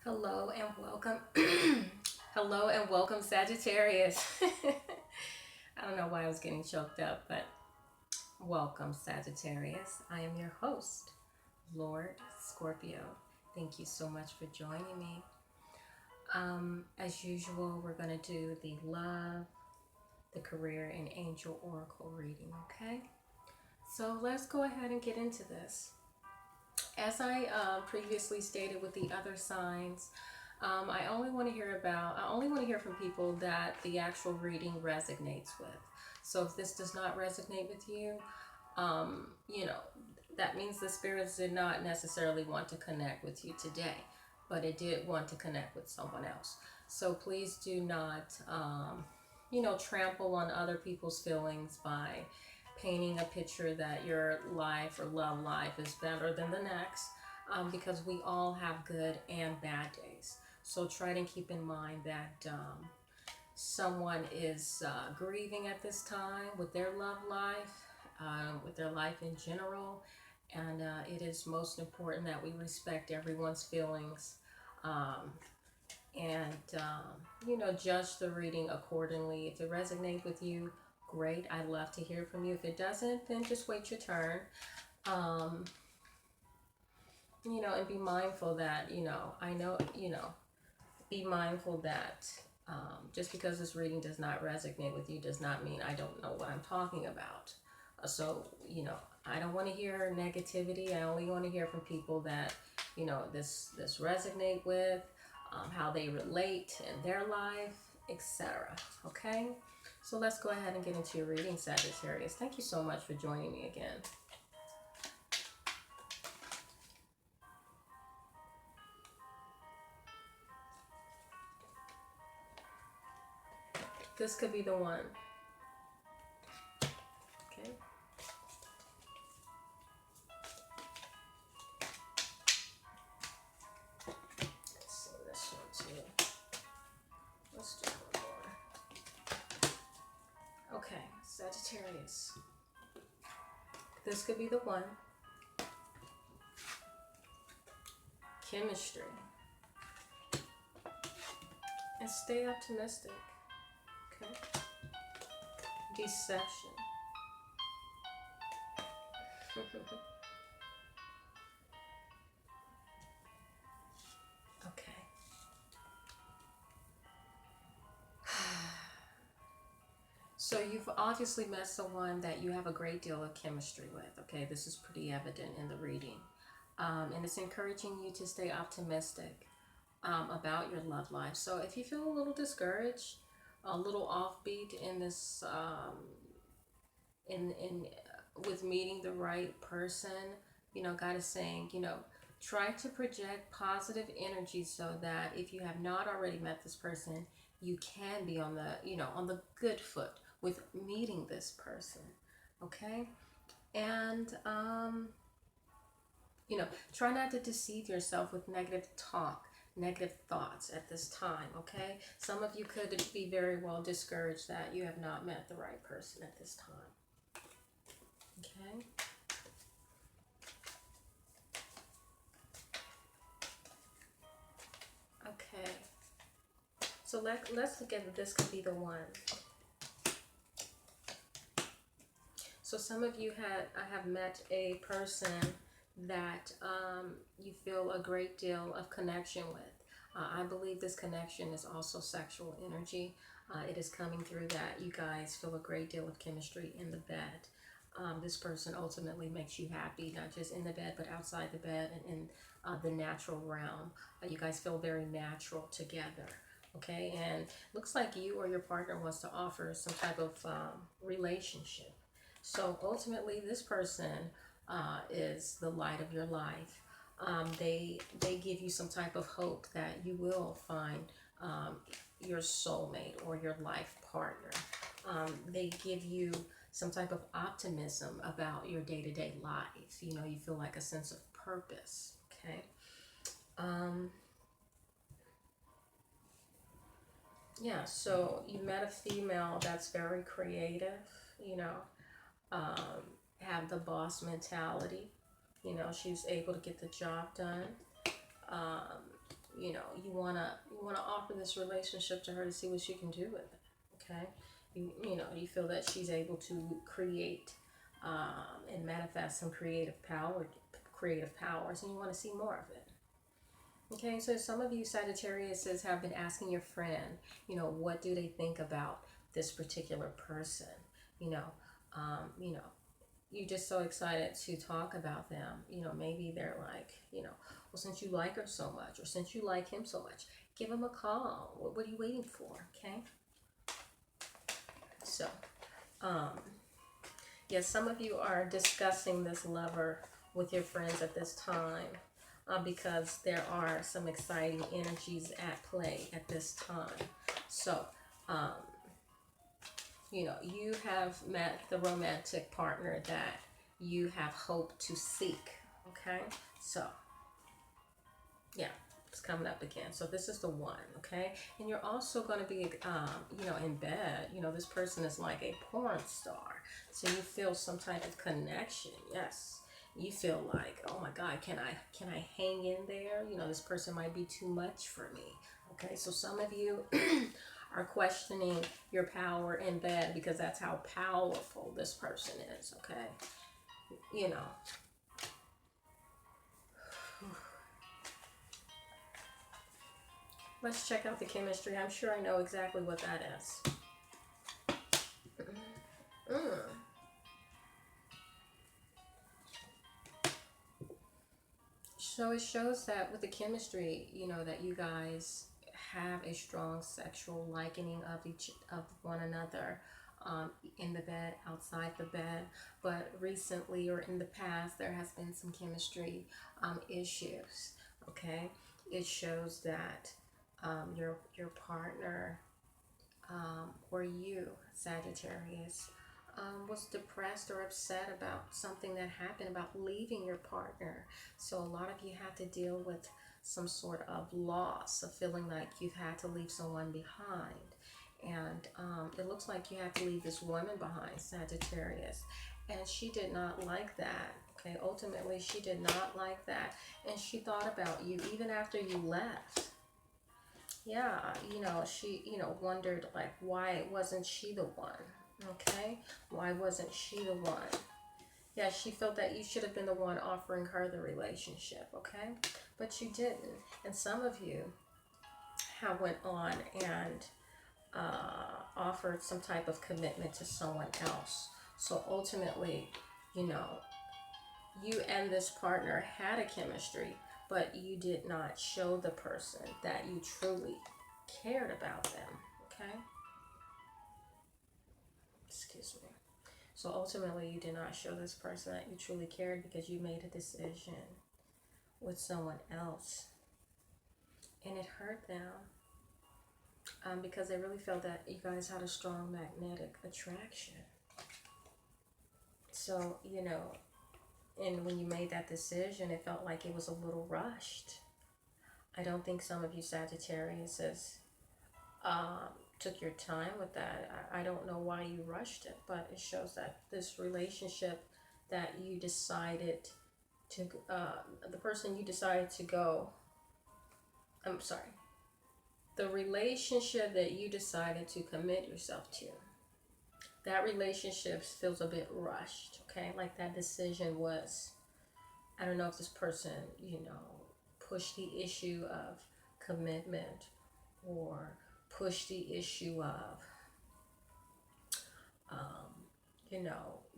Hello and welcome. Hello and welcome, Sagittarius. I don't know why I was getting choked up, but welcome, Sagittarius. I am your host, Lord Scorpio. Thank you so much for joining me. As usual, we're going to do the love, the career, and angel oracle reading, okay? So let's go ahead and get into this. As I previously stated with the other signs, I only want to hear from people that the actual reading resonates with. So if this does not resonate with you, you know, that means the spirits did not necessarily want to connect with you today, but it did want to connect with someone else. So please do not, trample on other people's feelings by painting a picture that your life or love life is better than the next, because we all have good and bad days. So try to keep in mind that someone is grieving at this time with their love life, with their life in general, and it is most important that we respect everyone's feelings. Um, and judge the reading accordingly. If it resonates with you, great. I'd love to hear from you. If it doesn't, then just wait your turn. um, and be mindful that, be mindful that just because this reading does not resonate with you does not mean I don't know what I'm talking about. So, I don't want to hear negativity. I only want to hear from people that, this resonate with, how they relate in their life, etc. Okay? So let's go ahead and get into your reading, Sagittarius. Thank you so much for joining me again. This could be the one. Okay? Let's see this one too. Let's do one more. Okay, Sagittarius. This could be the one. Chemistry. And stay optimistic. Okay? Deception. Okay. So you've obviously met someone that you have a great deal of chemistry with. Okay, this is pretty evident in the reading. And it's encouraging you to stay optimistic about your love life. So if you feel a little discouraged, a little offbeat in this, in with meeting the right person, God is saying, try to project positive energy so that if you have not already met this person, you can be on the, on the good foot with meeting this person. Okay, and try not to deceive yourself with negative talk, negative thoughts at this time. Okay, some of you could be very well discouraged that you have not met the right person at this time. Okay. Okay. So let's look at this could be the one. So some of you have met a person that you feel a great deal of connection with. I believe this connection is also sexual energy. It is coming through that you guys feel a great deal of chemistry in the bed. This person ultimately makes you happy, not just in the bed, but outside the bed and in the natural realm. You guys feel very natural together. Okay, and looks like you or your partner wants to offer some type of relationship. So ultimately, this person is the light of your life. They give you some type of hope that you will find your soulmate or your life partner. They give you some type of optimism about your day-to-day life. You feel like a sense of purpose. Okay. Um, yeah. So you met a female that's very creative. You know, um, have the boss mentality. She's able to get the job done. Um, you wanna offer this relationship to her to see what she can do with it. Okay, you feel that she's able to create and manifest some creative powers, and you want to see more of it. Okay, so some of you Sagittariuses have been asking your friend, what do they think about this particular person? You know, you know, you're just so excited to talk about them. Maybe they're like, well, since you like her so much, or since you like him so much, give him a call. What are you waiting for? Okay. So, yes, some of you are discussing this lover with your friends at this time, because there are some exciting energies at play at this time. So, um, you have met the romantic partner that you have hoped to seek. Okay, so yeah, it's coming up again. So this is the one. Okay, and you're also going to be, in bed. This person is like a porn star, so you feel some type of connection. Yes, you feel like, oh my God, can I hang in there? This person might be too much for me. Okay, so some of you are questioning your power in bed because that's how powerful this person is. Okay, let's check out the chemistry. I'm sure I know exactly what that is. Mm. So it shows that with the chemistry, that you guys have a strong sexual likening of one another, in the bed, outside the bed. But recently or in the past, there has been some chemistry issues. Okay, it shows that your partner, or you, Sagittarius, was depressed or upset about something that happened, about leaving your partner. So a lot of you have to deal with some sort of loss, of feeling like you've had to leave someone behind. And it looks like you had to leave this woman behind, Sagittarius. And she did not like that. Okay, ultimately, she did not like that. And she thought about you even after you left. Yeah, she, wondered, like, why wasn't she the one? Okay, why wasn't she the one? Yeah, she felt that you should have been the one offering her the relationship. Okay, but you didn't. And some of you have went on and offered some type of commitment to someone else. So ultimately, you and this partner had a chemistry, but you did not show the person that you truly cared about them. Okay, excuse me. So ultimately, you did not show this person that you truly cared because you made a decision with someone else, and it hurt them, because they really felt that you guys had a strong magnetic attraction. So, and when you made that decision, it felt like it was a little rushed. I don't think some of you Sagittariuses took your time with that. I don't know why you rushed it, but it shows that this relationship that you decided to, the person you decided to go, I'm sorry, the relationship that you decided to commit yourself to, that relationship feels a bit rushed. Okay, like that decision was, I don't know if this person, pushed the issue of commitment, or push the issue of,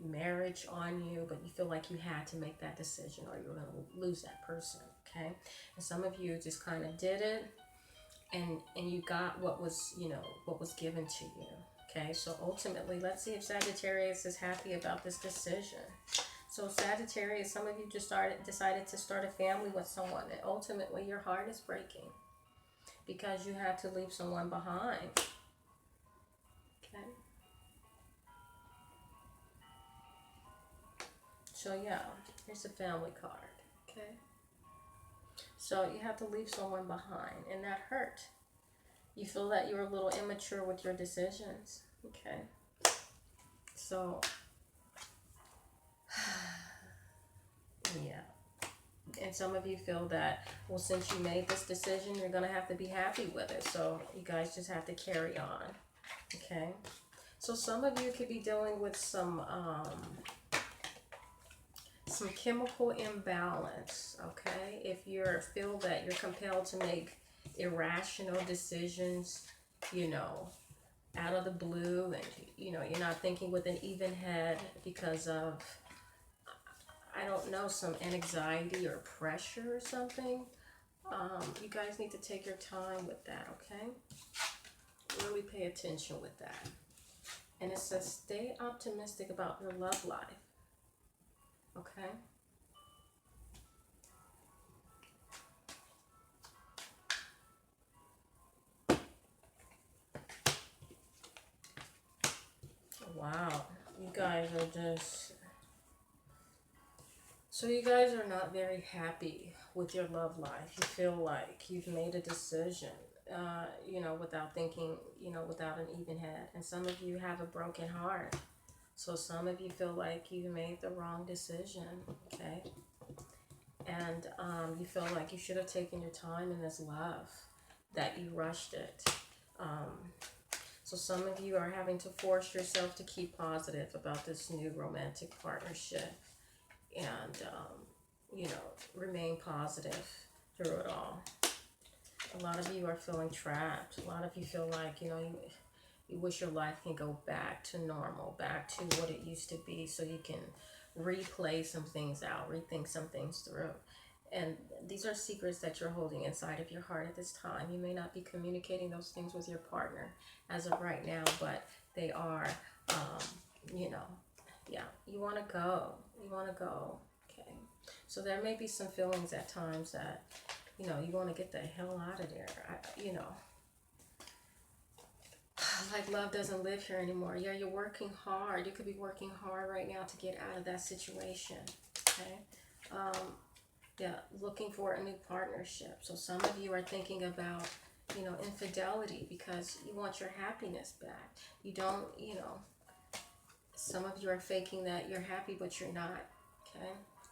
marriage on you, but you feel like you had to make that decision or you were going to lose that person. Okay, and some of you just kind of did it, and you got what was, what was given to you. Okay, so ultimately, let's see if Sagittarius is happy about this decision. So Sagittarius, some of you just decided to start a family with someone, and ultimately your heart is breaking because you had to leave someone behind. Okay. So yeah, here's a family card. Okay. So you have to leave someone behind, and that hurt. You feel that you were a little immature with your decisions. Okay. So yeah. And some of you feel that, well, since you made this decision, you're going to have to be happy with it. So you guys just have to carry on. Okay. So some of you could be dealing with some chemical imbalance. Okay. If you feel that you're compelled to make irrational decisions, you know, out of the blue, and you know, you're not thinking with an even head because of, I don't know, some anxiety or pressure or something. You guys need to take your time with that, okay? Really pay attention with that. And it says stay optimistic about your love life, okay? Wow, you guys are just... So you guys are not very happy with your love life. You feel like you've made a decision, you know, without thinking, you know, without an even head. And some of you have a broken heart. So some of you feel like you made the wrong decision, okay? And you feel like you should have taken your time in this love, that you rushed it. So some of you are having to force yourself to keep positive about this new romantic partnership, and you know, remain positive through it all. A lot of you are feeling trapped. A lot of you feel like, you know, you wish your life can go back to normal, back to what it used to be, so you can replay some things out, rethink some things through. And these are secrets that you're holding inside of your heart at this time. You may not be communicating those things with your partner as of right now, but they are, you know, yeah, you want to go. You want to go. Okay. So there may be some feelings at times that, you know, you want to get the hell out of there. You know, like love doesn't live here anymore. Yeah, you're working hard. You could be working hard right now to get out of that situation. Okay. Yeah, looking for a new partnership. So some of you are thinking about, you know, infidelity because you want your happiness back. You don't, you know, some of you are faking that you're happy, but you're not. Okay.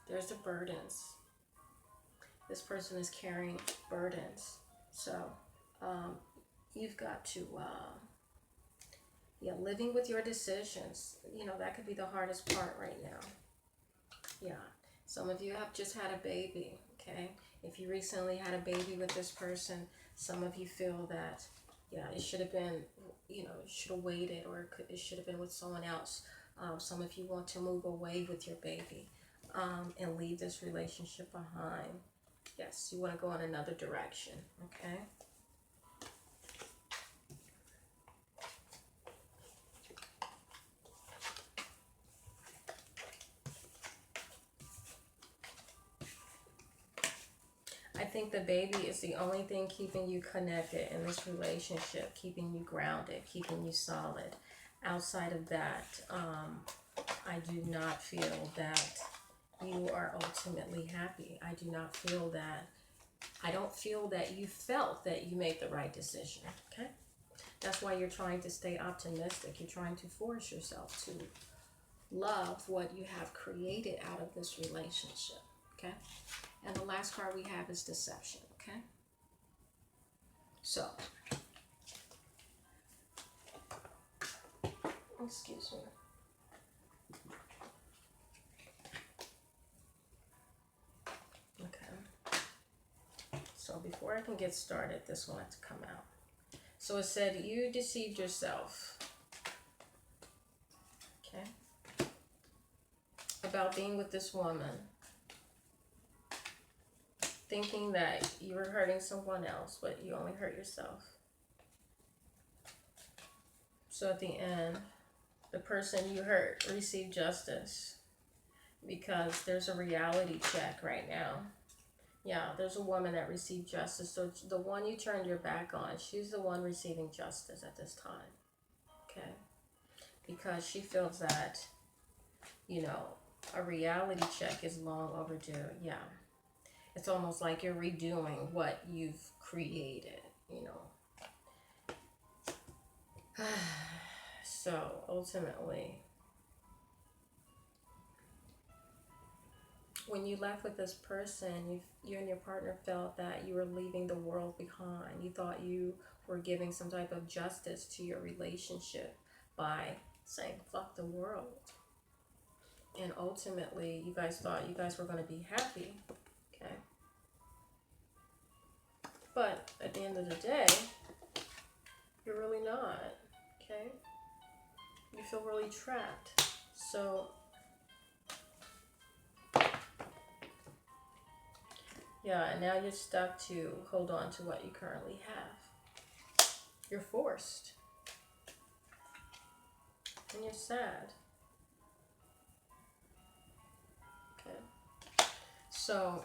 There's the burdens. This person is carrying burdens. So you've got to, yeah, living with your decisions. You know, that could be the hardest part right now. Yeah. Some of you have just had a baby, okay? If you recently had a baby with this person, some of you feel that, yeah, it should have been, you know, it should have waited, or it should have been with someone else. Some of you want to move away with your baby and leave this relationship behind. Yes, you want to go in another direction, okay? I think the baby is the only thing keeping you connected in this relationship, keeping you grounded, keeping you solid. Outside of that, I do not feel that you are ultimately happy. I do not feel that, I don't feel that you felt that you made the right decision, okay? That's why you're trying to stay optimistic. You're trying to force yourself to love what you have created out of this relationship, okay? And the last card we have is deception, okay? So, excuse me. Okay. So before I can get started, this one had to come out. So it said, you deceived yourself, okay, about being with this woman, thinking that you were hurting someone else, but you only hurt yourself. So at the end, the person you hurt received justice, because there's a reality check right now. Yeah, there's a woman that received justice. So the one you turned your back on, she's the one receiving justice at this time. Okay? Because she feels that, you know, a reality check is long overdue. Yeah. It's almost like you're redoing what you've created, you know. So ultimately, when you left with this person, you and your partner felt that you were leaving the world behind. You thought you were giving some type of justice to your relationship by saying fuck the world. And ultimately, you guys thought you guys were going to be happy. Okay. But at the end of the day, you're really not. Okay. You feel really trapped. So yeah, and now you're stuck to hold on to what you currently have. You're forced. And you're sad. Okay. So,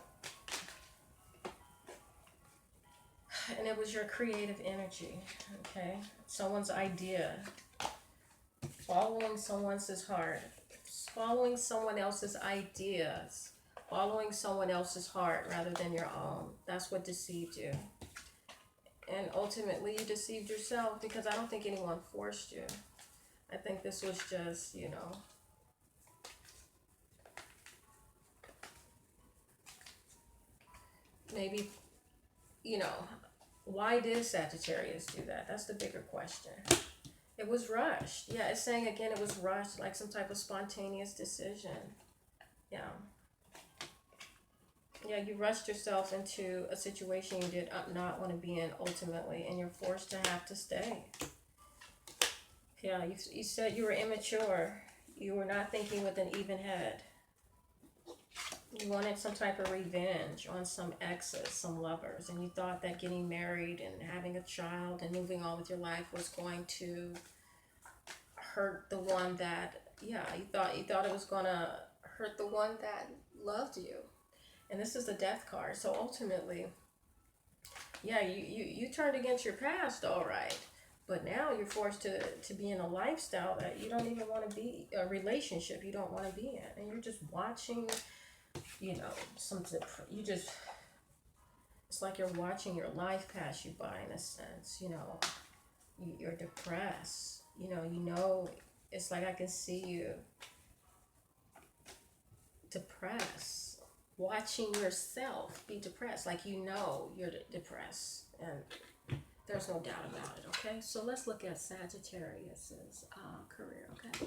and it was your creative energy. Okay. Someone's idea. Following someone's heart. Following someone else's ideas. Following someone else's heart rather than your own. That's what deceived you. And ultimately, you deceived yourself because I don't think anyone forced you. I think this was just, maybe, why did Sagittarius do that? That's the bigger question. It was rushed. Yeah, it's saying again it was rushed, like some type of spontaneous decision. Yeah. Yeah, you rushed yourself into a situation you did not want to be in ultimately, and you're forced to have to stay. Yeah, you said you were immature. You were not thinking with an even head. You wanted some type of revenge on some exes, some lovers, and you thought that getting married and having a child and moving on with your life was going to hurt the one that, yeah, you thought it was gonna hurt the one that loved you. And this is the death card. So ultimately, yeah, you turned against your past, all right. But now you're forced to be in a lifestyle that you don't even want to be, a relationship you don't want to be in. And you're just watching, you just, it's like you're watching your life pass you by in a sense, you're depressed, it's like I can see you depressed, watching yourself be depressed, like you're depressed, and there's no doubt about it. Okay, so let's look at Sagittarius's career. Okay.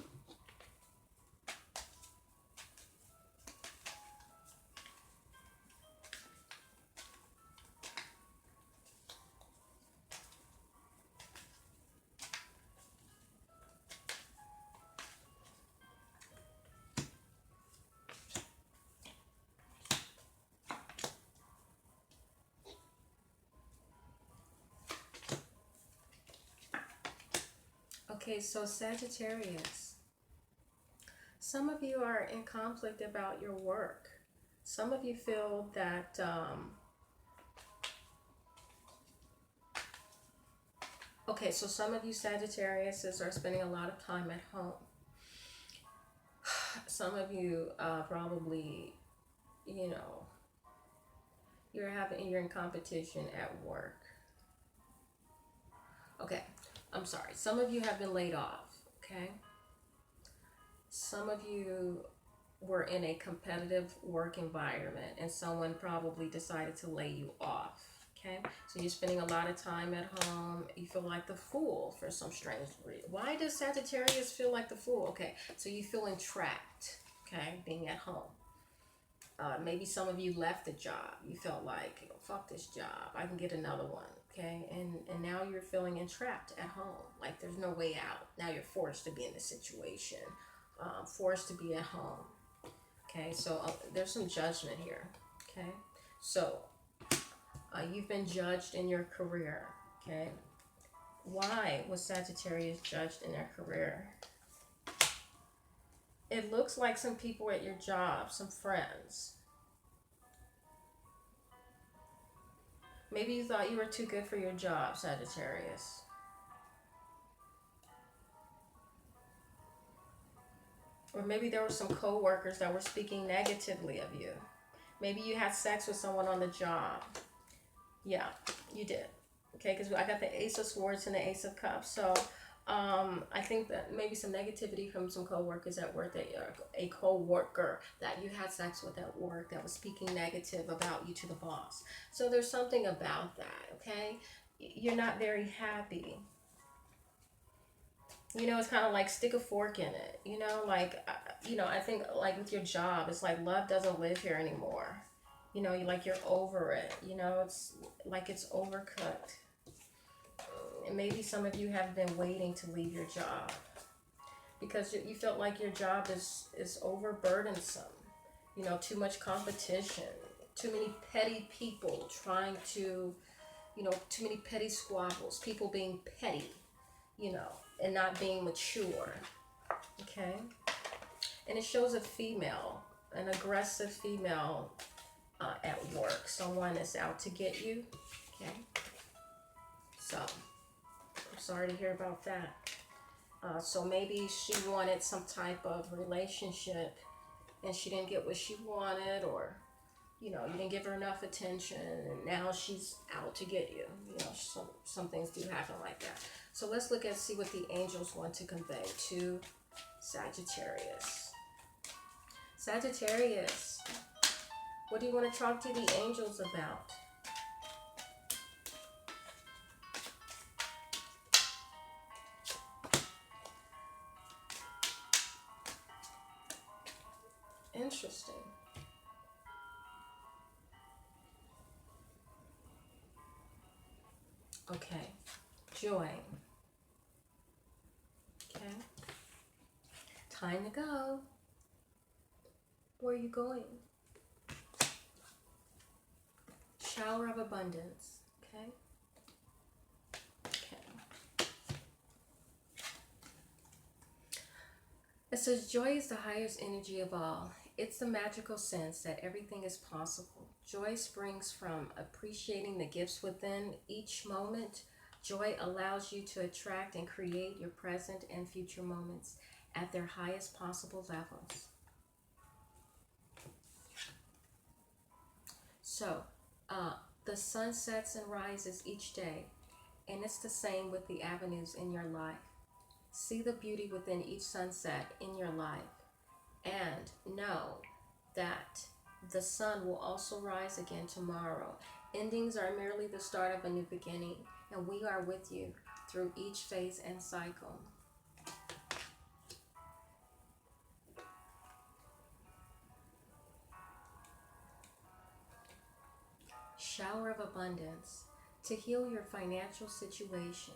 Okay, so Sagittarius, some of you are in conflict about your work. Some of you feel that okay, so some of you Sagittariuses are spending a lot of time at home. Some of you probably, you're in competition at work. Okay, I'm sorry. Some of you have been laid off, okay? Some of you were in a competitive work environment and someone probably decided to lay you off, okay? So you're spending a lot of time at home. You feel like the fool for some strange reason. Why does Sagittarius feel like the fool? Okay, so you feel entrapped, okay, being at home. Maybe some of you left the job. You felt like, fuck this job. I can get another one. Okay, and now you're feeling entrapped at home. Like there's no way out. Now you're forced to be in this situation. Forced to be at home. Okay, so there's some judgment here. Okay, so you've been judged in your career. Okay, why was Sagittarius judged in their career? It looks like some people at your job, some friends. Maybe you thought you were too good for your job, Sagittarius. Or maybe there were some co-workers that were speaking negatively of you. Maybe you had sex with someone on the job. Yeah, you did. Okay, because I got the Ace of Swords and the Ace of Cups. So I think that maybe some negativity from some coworkers at work, that a coworker that you had sex with at work that was speaking negative about you to the boss. So there's something about that, okay? You're not very happy. It's kind of like stick a fork in it. I think like with your job, it's like love doesn't live here anymore. You're over it. It's like it's overcooked. And maybe some of you have been waiting to leave your job because you felt like your job is overburdensome. Too much competition, too many petty people trying to, too many petty squabbles, people being petty, you know, and not being mature. Okay? And it shows a female, an aggressive female at work. Someone is out to get you. Okay? So, I'm sorry to hear about that. So maybe she wanted some type of relationship and she didn't get what she wanted, or you didn't give her enough attention, and now she's out to get you. Some things do happen like that. So let's look and see what the angels want to convey to Sagittarius. Sagittarius, what do you want to talk to the angels about? Interesting. Okay. Joy. Okay. Time to go. Where are you going? Shower of abundance. Okay. Okay. It says joy is the highest energy of all. It's the magical sense that everything is possible. Joy springs from appreciating the gifts within each moment. Joy allows you to attract and create your present and future moments at their highest possible levels. So, the sun sets and rises each day, and it's the same with the avenues in your life. See the beauty within each sunset in your life, and know that the sun will also rise again tomorrow. Endings are merely the start of a new beginning, and we are with you through each phase and cycle. Shower of abundance. To heal your financial situation,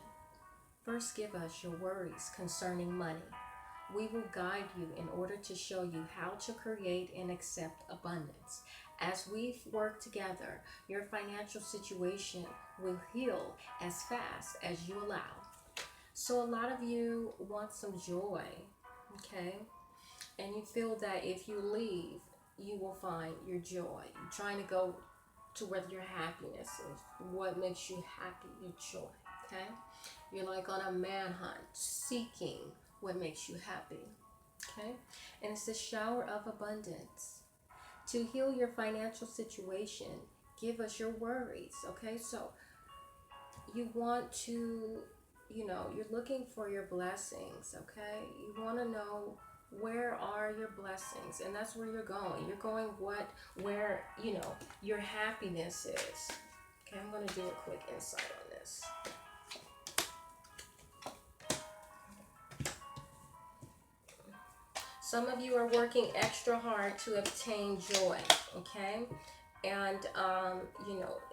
first give us your worries concerning money. We will guide you in order to show you how to create and accept abundance. As we work together, your financial situation will heal as fast as you allow. So a lot of you want some joy, okay? And you feel that if you leave, you will find your joy. You're trying to go to where your happiness is, what makes you happy, your joy, okay? You're like on a manhunt, seeking what makes you happy, okay? And it's the shower of abundance. To heal your financial situation, give us your worries, okay? So you want to, you're looking for your blessings, okay? You want to know where are your blessings, and that's where you're going. You're going where your happiness is. Okay, I'm going to do a quick insight on this. Some of you are working extra hard to obtain joy, okay? And,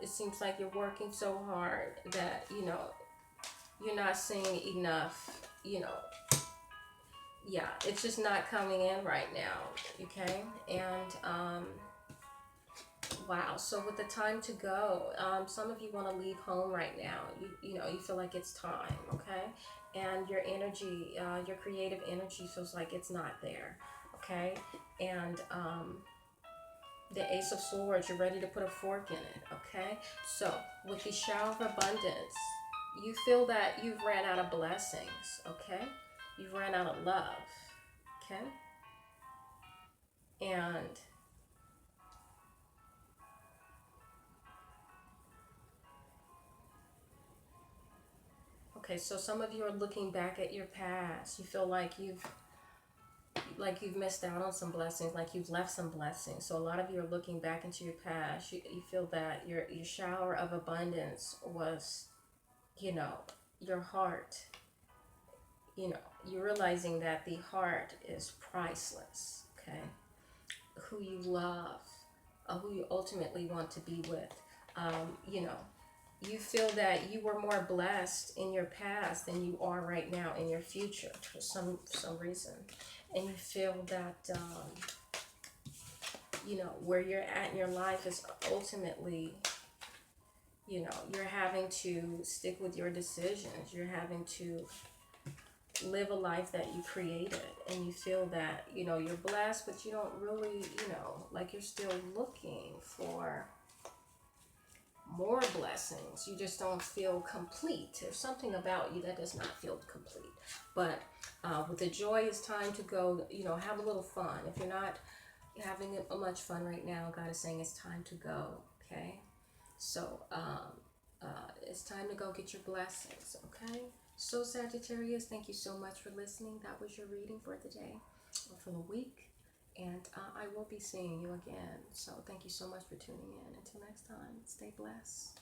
it seems like you're working so hard that, you're not seeing enough, yeah, it's just not coming in right now, okay? And, wow, so with the time to go, some of you want to leave home right now. You feel like it's time, okay? And your energy, your creative energy feels like it's not there, okay? And the Ace of Swords, you're ready to put a fork in it, okay? So with the shower of abundance, you feel that you've ran out of blessings, okay? You've ran out of love, okay? And Okay, so some of you are looking back at your past. You feel like you've missed out on some blessings, like you've left some blessings. So a lot of you are looking back into your past. You feel that your shower of abundance was, you know, your heart. You know, you're realizing that the heart is priceless. Okay, who you love, who you ultimately want to be with. You know, you feel that you were more blessed in your past than you are right now in your future for some reason, and you feel that you know, where you're at in your life is ultimately, you know, you're having to stick with your decisions. You're having to live a life that you created, and you feel that, you know, you're blessed, but you don't really, you know, like you're still looking for more blessings. You just don't feel complete. There's something about you that does not feel complete. But with the joy, it's time to go, you know, have a little fun. If you're not having much fun right now, God is saying it's time to go. Okay, so it's time to go get your blessings. Okay, so Sagittarius, thank you so much for listening. That was your reading for the day or for the week, and I will be seeing you again. So thank you so much for tuning in. Until next time, stay blessed.